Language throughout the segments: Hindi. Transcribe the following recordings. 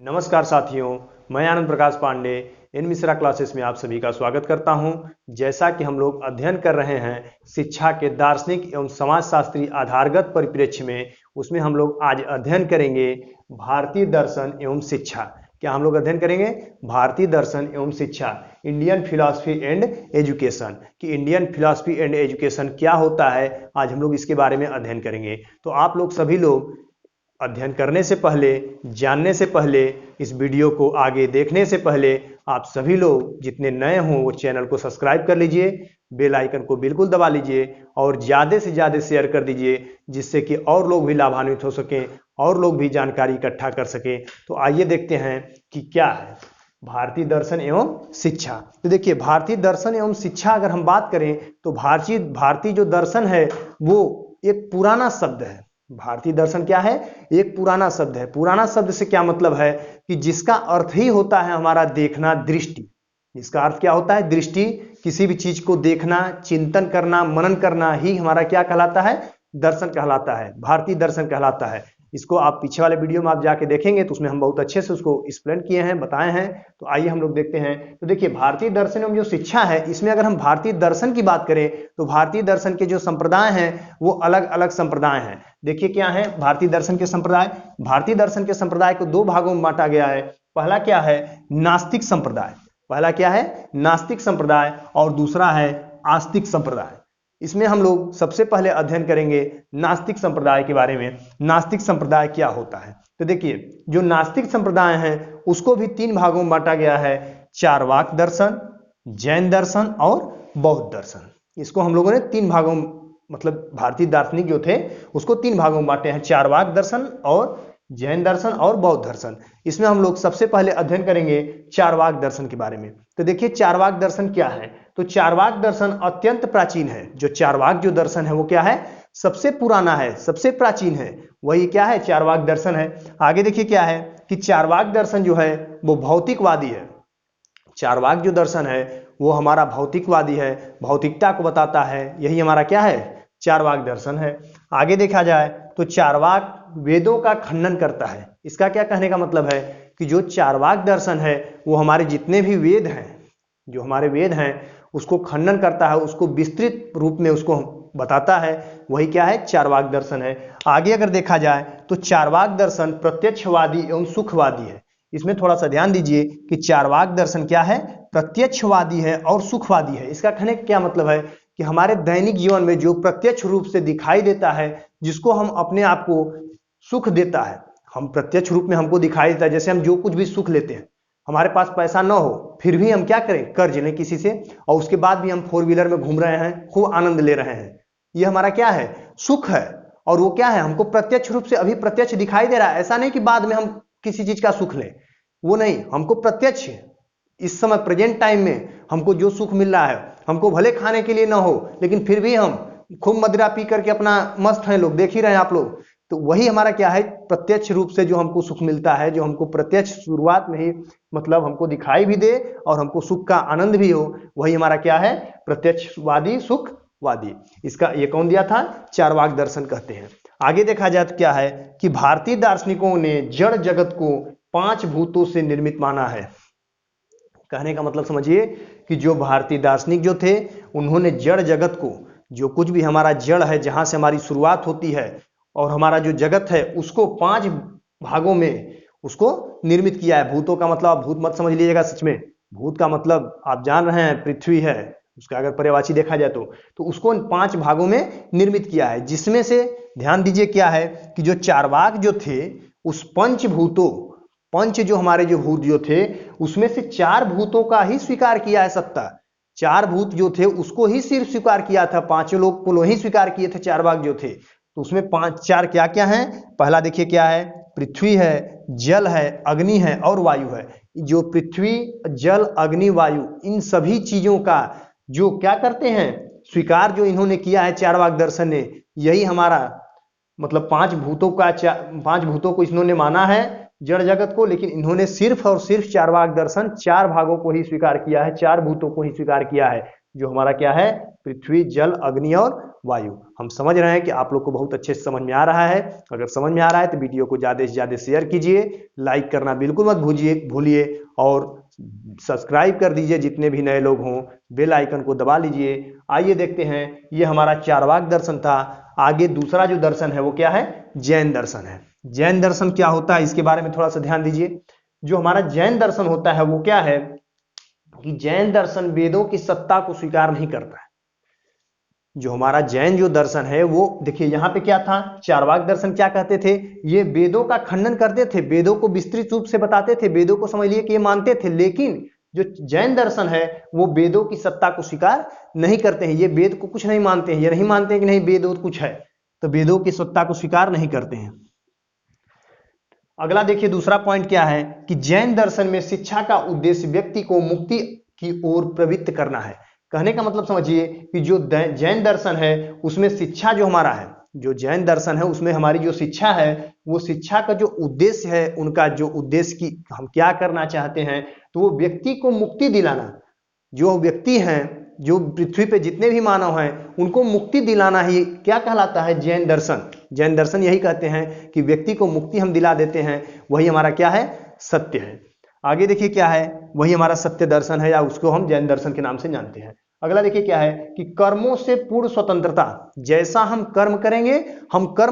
नमस्कार साथियों, मैं आनंद प्रकाश पांडे एन मिश्रा क्लासेस में आप सभी का स्वागत करता हूं। जैसा कि हम लोग अध्ययन कर रहे हैं शिक्षा के दार्शनिक एवं समाजशास्त्री आधारगत परिप्रेक्ष्य में, उसमें हम लोग आज अध्ययन करेंगे भारतीय दर्शन एवं शिक्षा। क्या हम लोग अध्ययन करेंगे? भारतीय दर्शन एवं शिक्षा, इंडियन फिलॉसफी एंड एजुकेशन। कि इंडियन फिलॉसफी एंड एजुकेशन क्या होता है, आज हम लोग इसके बारे में अध्ययन करेंगे। तो आप लोग सभी लोग अध्ययन करने से पहले, जानने से पहले, इस वीडियो को आगे देखने से पहले आप सभी लोग जितने नए हों वो चैनल को सब्सक्राइब कर लीजिए, बेल आइकन को बिल्कुल दबा लीजिए और ज़्यादा से ज़्यादा शेयर कर दीजिए, जिससे कि और लोग भी लाभान्वित हो सकें और लोग भी जानकारी इकट्ठा कर सकें। तो आइए देखते हैं कि क्या है भारतीय दर्शन एवं शिक्षा। तो देखिए, भारतीय दर्शन एवं शिक्षा अगर हम बात करें तो भारतीय जो दर्शन है वो एक पुराना शब्द है। भारतीय दर्शन क्या है? एक पुराना शब्द है। पुराना शब्द से क्या मतलब है कि जिसका अर्थ ही होता है हमारा देखना, दृष्टि। जिसका अर्थ क्या होता है? दृष्टि। किसी भी चीज को देखना, चिंतन करना, मनन करना ही हमारा क्या कहलाता है? दर्शन कहलाता है, भारतीय दर्शन कहलाता है। इसको आप पीछे वाले वीडियो में आप जाके देखेंगे तो उसमें हम बहुत अच्छे से उसको एक्सप्लेन किए हैं, बताए हैं। तो आइए हम लोग देखते हैं। तो देखिए, भारतीय दर्शन एवं जो शिक्षा है, इसमें अगर हम भारतीय दर्शन की बात करें तो भारतीय दर्शन के जो संप्रदाय हैं वो अलग अलग संप्रदाय हैं। देखिए क्या है भारतीय दर्शन के संप्रदाय। भारतीय दर्शन के संप्रदाय को दो भागों में बांटा गया है। पहला क्या है? नास्तिक संप्रदाय। पहला क्या है? नास्तिक संप्रदाय। और दूसरा है आस्तिक संप्रदाय। इसमें हम लोग सबसे पहले अध्ययन करेंगे नास्तिक संप्रदाय के बारे में। नास्तिक संप्रदाय क्या होता है? तो देखिए, जो नास्तिक संप्रदाय हैं उसको भी तीन भागों में बांटा गया है: चारवाक दर्शन, जैन दर्शन और बौद्ध दर्शन। इसको हम लोगों ने तीन भागों में, मतलब भारतीय दार्शनिक जो थे उसको तीन भागों में बांटे हैं: चारवाक दर्शन और जैन दर्शन और बौद्ध दर्शन। इसमें हम लोग सबसे पहले अध्ययन करेंगे चारवाक दर्शन के बारे में। तो देखिए, चारवाक दर्शन क्या है? तो चारवाक दर्शन अत्यंत प्राचीन है। जो चारवाक जो दर्शन है वो क्या है? सबसे पुराना है, सबसे प्राचीन है। वही क्या है? चारवाक दर्शन है। आगे देखिए क्या है कि चारवाक दर्शन जो है वो भौतिकवादी है। चारवाक जो दर्शन है वो हमारा भौतिकवादी है, भौतिकता को बताता है। यही हमारा क्या है? चारवाक दर्शन है। आगे देखा जाए तो चारवाक वेदों का खंडन करता है। इसका क्या कहने का मतलब है कि जो चारवाक दर्शन है वो हमारे जितने भी वेद हैं, जो हमारे वेद हैं उसको खंडन करता है, उसको विस्तृत रूप में उसको बताता है। वही क्या है? चारवाक दर्शन है। आगे अगर देखा जाए तो चारवाक दर्शन प्रत्यक्षवादी एवं सुखवादी है। इसमें थोड़ा सा ध्यान दीजिए कि चारवाक दर्शन क्या है? प्रत्यक्षवादी है और सुखवादी है। इसका कहने का क्या मतलब है कि हमारे दैनिक जीवन में जो प्रत्यक्ष रूप से दिखाई देता है, जिसको हम अपने आप को सुख देता है, हम प्रत्यक्ष रूप में हमको दिखाई देता है। जैसे हम जो कुछ भी सुख लेते हैं, हमारे पास पैसा न हो फिर भी हम क्या करें? कर्ज लें किसी से, और उसके बाद भी हम फोर व्हीलर में घूम रहे हैं, खूब आनंद ले रहे हैं। ये हमारा क्या है? सुख है। और वो क्या है? हमको प्रत्यक्ष रूप से अभी प्रत्यक्ष दिखाई दे रहा है। ऐसा नहीं कि बाद में हम किसी चीज का सुख लें, वो नहीं, हमको प्रत्यक्ष इस समय प्रेजेंट टाइम में हमको जो सुख मिल रहा है, हमको भले खाने के लिए ना हो लेकिन फिर भी हम खूब मदिरा पी करके अपना मस्त हैं, लोग देख ही रहे हैं आप लोग। तो वही हमारा क्या है? प्रत्यक्ष रूप से जो हमको सुख मिलता है, जो हमको प्रत्यक्ष शुरुआत में ही मतलब हमको दिखाई भी दे और हमको सुख का आनंद भी हो, वही हमारा क्या है? प्रत्यक्षवादी, सुखवादी। इसका ये कौन दिया था? चारवाक दर्शन कहते हैं। आगे देखा जाए तो क्या है कि भारतीय दार्शनिकों ने जड़ जगत को 5 भूतों से निर्मित माना है। कहने का मतलब समझिए कि जो भारतीय दार्शनिक जो थे उन्होंने जड़ जगत को, जो कुछ भी हमारा जड़ है, जहां से हमारी शुरुआत होती है और हमारा जो जगत है, उसको 5 भागों में उसको निर्मित किया है। भूतों का मतलब आप भूत मत समझ लीजिएगा, सच में भूत का मतलब आप जान रहे हैं पृथ्वी है, उसका अगर पर्यायवाची देखा जाए तो उसको 5 भागों में निर्मित किया है। जिसमें से ध्यान दीजिए क्या है कि जो चारवाक जो थे उस पंचभूतों, पंच जो हमारे जो भूत जो थे उसमें से 4 भूतों का ही स्वीकार किया है। सत्ता 4 भूत जो थे उसको ही सिर्फ स्वीकार किया था, 5 लोग को ही स्वीकार किए थे चारवाक जो थे। तो उसमें 4 क्या क्या है? पहला देखिए क्या है? पृथ्वी है, जल है, अग्नि है और वायु है। जो पृथ्वी, जल, अग्नि, वायु, इन सभी चीजों का जो क्या करते हैं? स्वीकार जो इन्होंने किया है चारवाक दर्शन ने, यही हमारा मतलब 5 भूतों का 5 भूतों को इन्होंने माना है जड़ जगत को। लेकिन इन्होंने सिर्फ और सिर्फ चारवाक दर्शन 4 भागों को ही स्वीकार किया है, 4 भूतों को ही स्वीकार किया है, जो हमारा क्या है? पृथ्वी, जल, अग्नि और वायु। हम समझ रहे हैं कि आप लोग को बहुत अच्छे से समझ में आ रहा है। अगर समझ में आ रहा है तो वीडियो को ज़्यादा से ज़्यादा शेयर कीजिए, लाइक करना बिल्कुल मत भूलिए और सब्सक्राइब कर दीजिए जितने भी नए लोग हों, बेल आइकन को दबा लीजिए। आइए देखते हैं, ये हमारा चारवाक दर्शन था। आगे दूसरा जो दर्शन है वो क्या है? जैन दर्शन है। जैन दर्शन क्या होता है इसके बारे में थोड़ा सा ध्यान दीजिए। जो हमारा जैन दर्शन होता है वो क्या है कि जैन दर्शन वेदों की सत्ता को स्वीकार नहीं करता है। जो हमारा जैन जो दर्शन है वो देखिए यहाँ पे क्या था, चारवाक दर्शन क्या कहते थे, ये वेदों का खंडन करते थे, वेदों को विस्तृत रूप से बताते थे, वेदों को समझ लिए कि ये मानते थे। लेकिन जो जैन दर्शन है वो वेदों की सत्ता को स्वीकार नहीं करते हैं। ये वेद को कुछ नहीं मानते हैं, ये नहीं मानते हैं कि नहीं वेद कुछ है, तो वेदों की सत्ता को स्वीकार नहीं करते हैं। अगला देखिए दूसरा पॉइंट क्या है कि जैन दर्शन में शिक्षा का उद्देश्य व्यक्ति को मुक्ति की ओर प्रवृत्त करना है। कहने का मतलब समझिए कि जो जैन दर्शन है उसमें शिक्षा जो हमारा है, जो जैन दर्शन है उसमें हमारी जो शिक्षा है वो शिक्षा का जो उद्देश्य है, उनका जो उद्देश्य की हम क्या करना चाहते हैं, तो वो व्यक्ति को मुक्ति दिलाना। जो व्यक्ति हैं, जो पृथ्वी पे जितने भी मानव हैं उनको मुक्ति दिलाना ही क्या कहलाता है? जैन दर्शन। जैन दर्शन यही कहते हैं कि व्यक्ति को मुक्ति हम दिला देते हैं, वही हमारा क्या है? सत्य है। आगे देखिए क्या है, वही हमारा सत्य दर्शन है या उसको हम जैन दर्शन के नाम से जानते हैं। अगला देखिए क्या है कि कर्मों से पूर्ण स्वतंत्रता। जैसा हम कर्म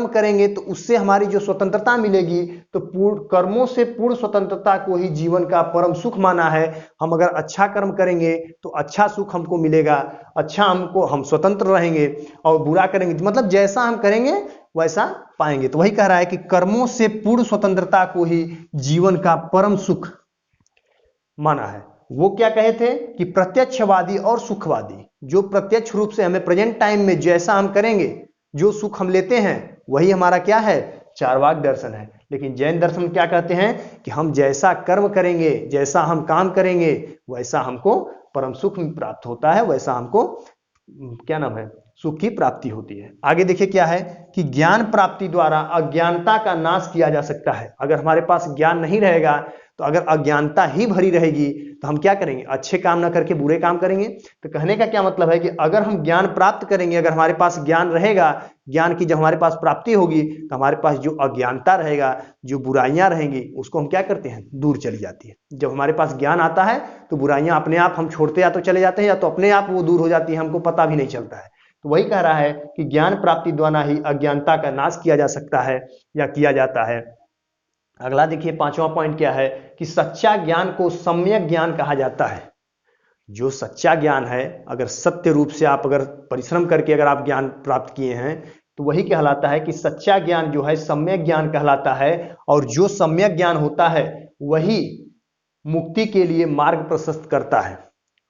करेंगे तो उससे हमारी जो स्वतंत्रता मिलेगी, तो कर्मों से पूर्ण स्वतंत्रता को ही जीवन का परम सुख माना है। हम अगर अच्छा कर्म करेंगे तो अच्छा सुख हमको मिलेगा, हम स्वतंत्र रहेंगे, और बुरा करेंगे मतलब जैसा हम करेंगे वैसा पाएंगे। तो वही कह रहा है कि कर्मों से पूर्ण स्वतंत्रता को ही जीवन का परम सुख माना है। वो क्या कहे थे कि प्रत्यक्षवादी और सुखवादी, जो प्रत्यक्ष रूप से हमें प्रेजेंट टाइम में जैसा हम करेंगे जो सुख हम लेते हैं वही हमारा क्या है? चारवाक दर्शन है। लेकिन जैन दर्शन क्या कहते हैं कि हम जैसा कर्म करेंगे, जैसा हम काम करेंगे वैसा हमको परम सुख प्राप्त होता है, वैसा हमको क्या नाम है? सुख की प्राप्ति होती है। आगे देखिए क्या है कि ज्ञान प्राप्ति द्वारा अज्ञानता का नाश किया जा सकता है। अगर हमारे पास ज्ञान नहीं रहेगा, तो अगर अज्ञानता ही भरी रहेगी तो हम क्या करेंगे? अच्छे काम ना करके बुरे काम करेंगे। तो कहने का क्या मतलब है कि अगर हम ज्ञान प्राप्त करेंगे, अगर हमारे पास ज्ञान रहेगा, ज्ञान की जब हमारे पास प्राप्ति होगी तो हमारे पास जो अज्ञानता रहेगा, जो बुराइयां रहेंगी, उसको हम क्या करते हैं? दूर चली जाती है। जब हमारे पास ज्ञान आता है तो बुराइयां अपने आप हम छोड़ते या तो चले जाते हैं, या तो अपने आप वो दूर हो जाती है, हमको पता भी नहीं चलता है। तो वही कह रहा है कि ज्ञान प्राप्ति द्वारा ही अज्ञानता का नाश किया जा सकता है या किया जाता है। अगला देखिए पांचवा पॉइंट क्या है कि सच्चा ज्ञान को सम्यक ज्ञान कहा जाता है। जो सच्चा ज्ञान है, अगर सत्य रूप से आप अगर परिश्रम करके अगर आप ज्ञान प्राप्त किए हैं तो वही कहलाता है कि सच्चा ज्ञान जो है सम्यक ज्ञान कहलाता है। और जो सम्यक ज्ञान होता है वही मुक्ति के लिए मार्ग प्रशस्त करता है।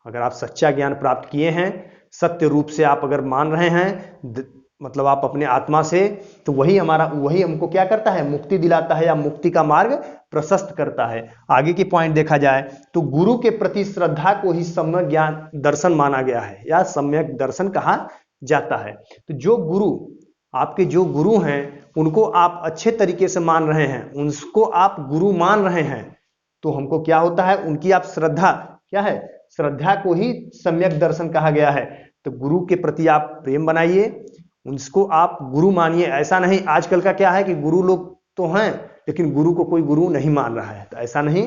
अगर आप सच्चा ज्ञान प्राप्त किए हैं, सत्य रूप से आप अगर मान रहे हैं, मतलब आप अपने आत्मा से, तो वही हमको क्या करता है? मुक्ति दिलाता है या मुक्ति का मार्ग प्रशस्त करता है। आगे की पॉइंट देखा जाए तो गुरु के प्रति श्रद्धा को ही सम्यक ज्ञान दर्शन माना गया है या सम्यक दर्शन कहा जाता है। तो जो गुरु, आपके जो गुरु हैं उनको आप अच्छे तरीके से मान रहे हैं, उनको आप गुरु मान रहे हैं, तो हमको क्या होता है? उनकी आप श्रद्धा, क्या है? श्रद्धा को ही सम्यक दर्शन कहा गया है। तो गुरु के प्रति आप प्रेम बनाइए, उसको आप गुरु मानिए। ऐसा नहीं, आजकल का क्या है कि गुरु लोग तो हैं लेकिन गुरु को कोई गुरु नहीं मान रहा है। तो ऐसा नहीं,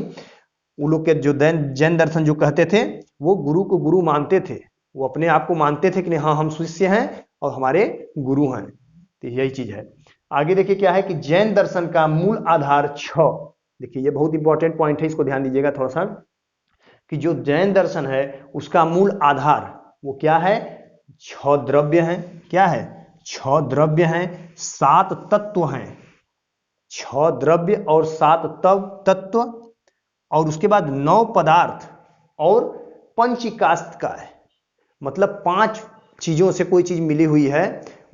वो लोग के जो जैन दर्शन जो कहते थे वो गुरु को गुरु मानते थे, वो अपने आप को मानते थे कि हाँ हम शिष्य हैं और हमारे गुरु हैं। तो यही चीज है। आगे देखिए क्या है कि जैन दर्शन का मूल आधार 6, देखिए ये बहुत इंपॉर्टेंट पॉइंट है, इसको ध्यान दीजिएगा थोड़ा सा, कि जो जैन दर्शन है उसका मूल आधार वो क्या है? 6 द्रव्य हैं। क्या है? 6 द्रव्य हैं, 7 तत्व हैं। 6 द्रव्य और 7 तत्व, और उसके बाद 9 पदार्थ और पंचकाष्ठ का है। मतलब 5 चीजों से कोई चीज मिली हुई है,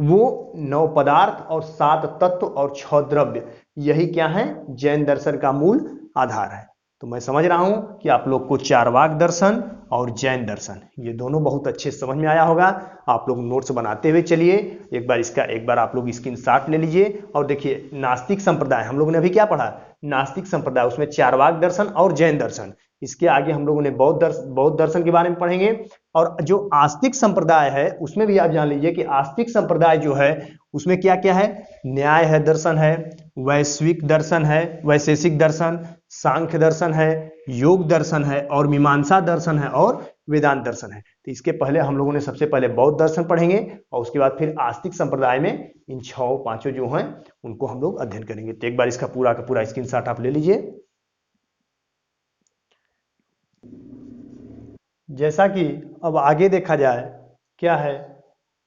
वो 9 पदार्थ और 7 तत्व और 6 द्रव्य, यही क्या है? जैन दर्शन का मूल आधार है। तो मैं समझ रहा हूं कि आप लोग को चारवाक दर्शन और जैन दर्शन ये दोनों बहुत अच्छे समझ में आया होगा। आप लोग नोट्स बनाते हुए चलिए, एक बार आप लोग स्क्रीनशॉट ले लीजिए और देखिए नास्तिक संप्रदाय हम लोगों ने अभी क्या पढ़ा, नास्तिक संप्रदाय, उसमें चारवाक दर्शन और जैन दर्शन। इसके आगे हम लोगों ने बौद्ध दर्शन के बारे में पढ़ेंगे। और जो आस्तिक संप्रदाय है उसमें भी आप जान लीजिए कि आस्तिक संप्रदाय जो है उसमें क्या क्या है, न्याय है दर्शन है, वैश्विक दर्शन है, वैशेषिक दर्शन, सांख्य दर्शन है, योग दर्शन है और मीमांसा दर्शन है और वेदांत दर्शन है। तो इसके पहले हम लोगों ने सबसे पहले बौद्ध दर्शन पढ़ेंगे और उसके बाद फिर आस्तिक संप्रदाय में इन 6-5 जो हैं उनको हम लोग अध्ययन करेंगे। तो एक बार इसका पूरा का पूरा स्क्रीनशॉट आप ले लीजिए। जैसा कि अब आगे देखा जाए क्या है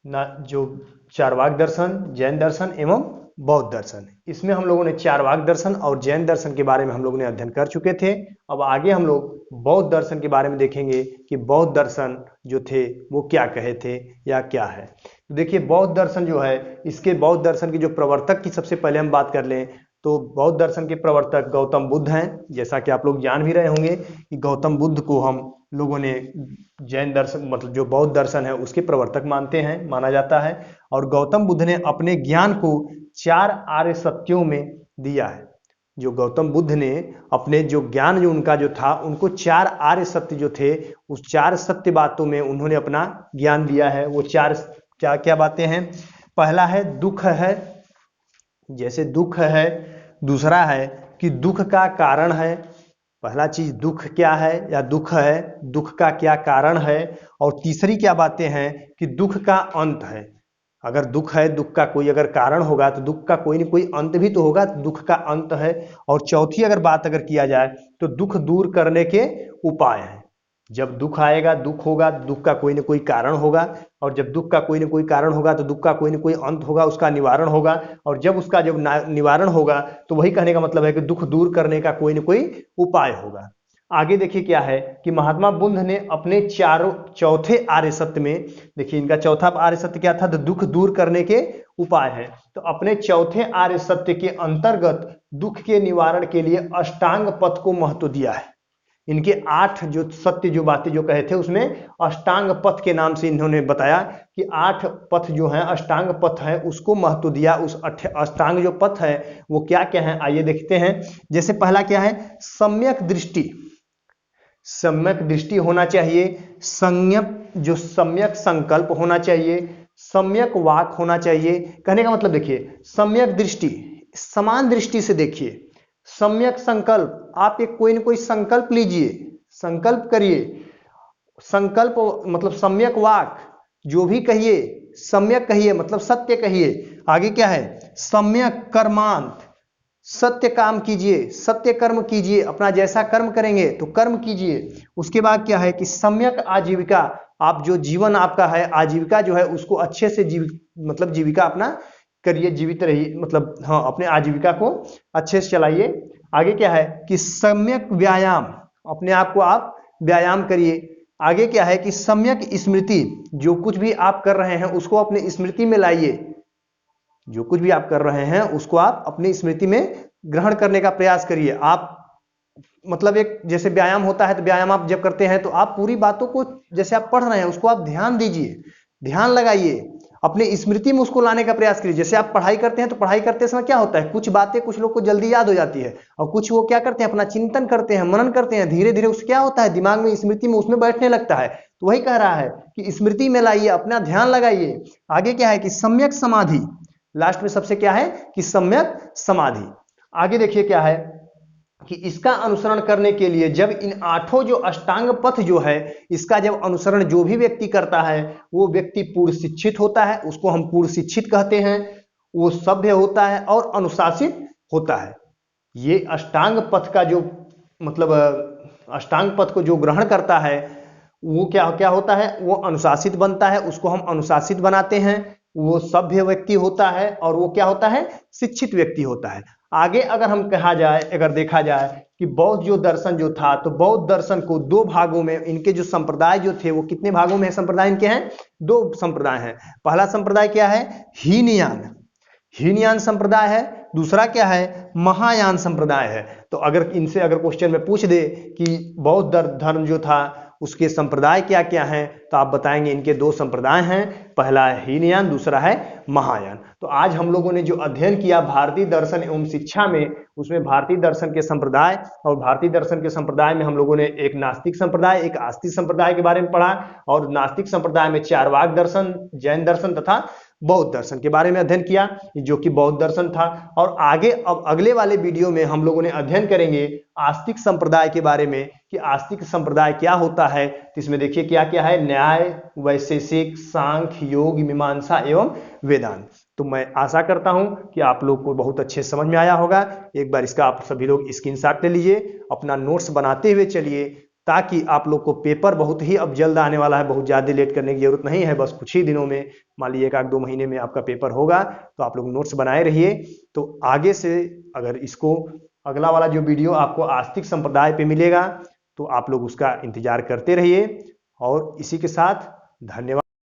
ना, जो चारवाक दर्शन, जैन दर्शन एवं बौद्ध दर्शन, इसमें हम लोगों ने चारवाक दर्शन और जैन दर्शन के बारे में हम लोगों ने अध्ययन कर चुके थे। अब आगे हम लोग बौद्ध दर्शन के बारे में देखेंगे कि बौद्ध दर्शन जो थे वो क्या कहे थे या क्या है। तो देखिए बौद्ध दर्शन जो है, इसके बौद्ध दर्शन के जो प्रवर्तक की सबसे पहले हम बात कर लें तो बौद्ध दर्शन के प्रवर्तक गौतम बुद्ध हैं। जैसा कि आप लोग जान भी रहे होंगे कि गौतम बुद्ध को हम लोगों ने जैन दर्शन मतलब जो बौद्ध दर्शन है उसके प्रवर्तक माना जाता है। और गौतम बुद्ध ने अपने ज्ञान को 4 आर्य सत्यों में दिया है। जो गौतम बुद्ध ने अपने जो ज्ञान जो उनका जो था उनको 4 आर्य सत्य जो थे उस 4 सत्य बातों में उन्होंने अपना ज्ञान दिया है। वो 4 क्या क्या बातें हैं, पहला है दुख है, जैसे दुख है, दूसरा है कि दुख का कारण है, पहला चीज दुख क्या है या दुख है, दुख का क्या कारण है, और तीसरी क्या बातें हैं कि दुख का अंत है। अगर दुख है, दुख का कोई अगर कारण होगा तो दुख का कोई न कोई अंत भी तो होगा, दुख का अंत है। और चौथी अगर बात अगर किया जाए तो दुख दूर करने के उपाय हैं। जब दुख आएगा, दुख होगा, दुख का कोई न कोई कारण होगा, और जब दुख का कोई न कोई कारण होगा तो दुख का कोई न कोई अंत होगा, उसका निवारण होगा, और जब उसका जब निवारण होगा तो वही कहने का मतलब है कि दुख दूर करने का कोई न कोई उपाय होगा। आगे देखिए क्या है कि महात्मा बुद्ध ने अपने चौथे आर्य सत्य में, देखिए इनका चौथा आर्य सत्य क्या था, तो दुख दूर करने के उपाय है। तो अपने चौथे आर्य सत्य के अंतर्गत दुख के निवारण के लिए अष्टांग पथ को महत्व दिया है। इनके 8 जो सत्य जो बातें जो कहे थे उसमें अष्टांग पथ के नाम से इन्होंने बताया कि 8 पथ जो है अष्टांग पथ है उसको महत्व दिया। उस अष्टांग जो पथ है वो क्या क्या है आइए देखते हैं। जैसे पहला क्या है, सम्यक दृष्टि, सम्यक दृष्टि होना चाहिए, सम्यक संकल्प होना चाहिए, सम्यक वाक होना चाहिए। कहने का मतलब देखिए सम्यक दृष्टि, समान दृष्टि से देखिए, सम्यक संकल्प, आप एक कोई न कोई संकल्प लीजिए, संकल्प करिए, संकल्प मतलब सम्यक वाक, जो भी कहिए सम्यक कहिए मतलब सत्य कहिए। आगे क्या है, सम्यक कर्मांत, सत्य काम कीजिए, सत्य कर्म कीजिए, अपना जैसा कर्म करेंगे तो कर्म कीजिए। उसके बाद क्या है कि सम्यक आजीविका, आप जो जीवन आपका है आजीविका जो है उसको अच्छे से जीविका अपना करिए, जीवित रहिए, मतलब हाँ अपने आजीविका को अच्छे से चलाइए। आगे क्या है कि सम्यक व्यायाम, अपने आप को आप व्यायाम करिए। आगे क्या है कि सम्यक स्मृति, जो कुछ भी आप कर रहे हैं उसको अपने स्मृति में लाइए, जो कुछ भी आप कर रहे हैं उसको आप अपनी स्मृति में ग्रहण करने का प्रयास करिए। आप मतलब एक जैसे व्यायाम होता है तो व्यायाम आप जब करते हैं तो आप पूरी बातों को जैसे आप पढ़ रहे हैं उसको आप ध्यान दीजिए, ध्यान लगाइए, अपने स्मृति में उसको लाने का प्रयास करिए। जैसे आप पढ़ाई करते हैं तो पढ़ाई करते समय क्या होता है, कुछ बातें कुछ लोग को जल्दी याद हो जाती है और कुछ वो क्या करते हैं अपना चिंतन करते हैं, मनन करते हैं, धीरे धीरे उससे क्या होता है दिमाग में स्मृति में उसमें बैठने लगता है। तो वही कह रहा है कि स्मृति में लाइए, अपना ध्यान लगाइए। आगे क्या है कि सम्यक समाधि, लास्ट में सबसे क्या है कि सम्यक समाधि। आगे देखिए क्या है कि इसका अनुसरण करने के लिए जब इन 8 जो अष्टांग पथ जो है इसका जब अनुसरण जो भी व्यक्ति करता है वो व्यक्ति पूर्ण शिक्षित होता है, उसको हम पूर्ण शिक्षित कहते हैं, वो सभ्य होता है और अनुशासित होता है। ये अष्टांग पथ का जो मतलब अष्टांग पथ को जो ग्रहण करता है वो क्या क्या होता है, वो अनुशासित बनता है, उसको हम अनुशासित बनाते हैं, वो सभ्य व्यक्ति होता है और वो क्या होता है, शिक्षित व्यक्ति होता है। आगे अगर हम कहा जाए, अगर देखा जाए कि बौद्ध जो दर्शन जो था तो बौद्ध दर्शन को 2 भागों में, इनके जो संप्रदाय जो थे वो कितने भागों में संप्रदाय इनके हैं, 2 संप्रदाय हैं। पहला संप्रदाय क्या है, हीनयान, हीनयान संप्रदाय है। दूसरा क्या है, महायान संप्रदाय है। तो अगर इनसे अगर क्वेश्चन में पूछ दे कि बौद्ध धर्म जो था उसके संप्रदाय क्या क्या हैं, तो आप बताएंगे इनके दो संप्रदाय हैं, पहला है हीनयान, दूसरा है महायान। तो आज हम लोगों ने जो अध्ययन किया भारतीय दर्शन एवं शिक्षा में, उसमें भारतीय दर्शन के संप्रदाय, और भारतीय दर्शन के संप्रदाय में हम लोगों ने एक नास्तिक संप्रदाय, एक आस्तिक संप्रदाय के बारे में पढ़ा, और नास्तिक संप्रदाय में चारवाक दर्शन, जैन दर्शन तथा बौद्ध दर्शन के बारे में अध्ययन किया, जो कि बौद्ध दर्शन था। और आगे अब अगले वाले वीडियो में हम लोगों ने अध्ययन करेंगे आस्तिक संप्रदाय के बारे में कि आस्तिक संप्रदाय क्या होता है। तो इसमें देखिए क्या क्या है, न्याय, वैशेषिक, सांख्य, योग, मीमांसा एवं वेदांत। तो मैं आशा करता हूं कि आप लोग को बहुत अच्छे समझ में आया होगा। एक बार इसका आप सभी लोग स्क्रीनशॉट ले लीजिए, अपना नोट्स बनाते हुए चलिए, ताकि आप लोग को पेपर बहुत ही अब जल्द आने वाला है, बहुत ज़्यादा लेट करने की जरूरत नहीं है, बस कुछ ही दिनों में, मान लीजिए 1-2 महीने में आपका पेपर होगा। तो आप लोग नोट्स बनाए रहिए। तो आगे से अगर इसको अगला वाला जो वीडियो आपको आस्तिक संप्रदाय पे मिलेगा, तो आप लोग उसका इंतजार करते रहिए। और इसी के साथ धन्यवाद।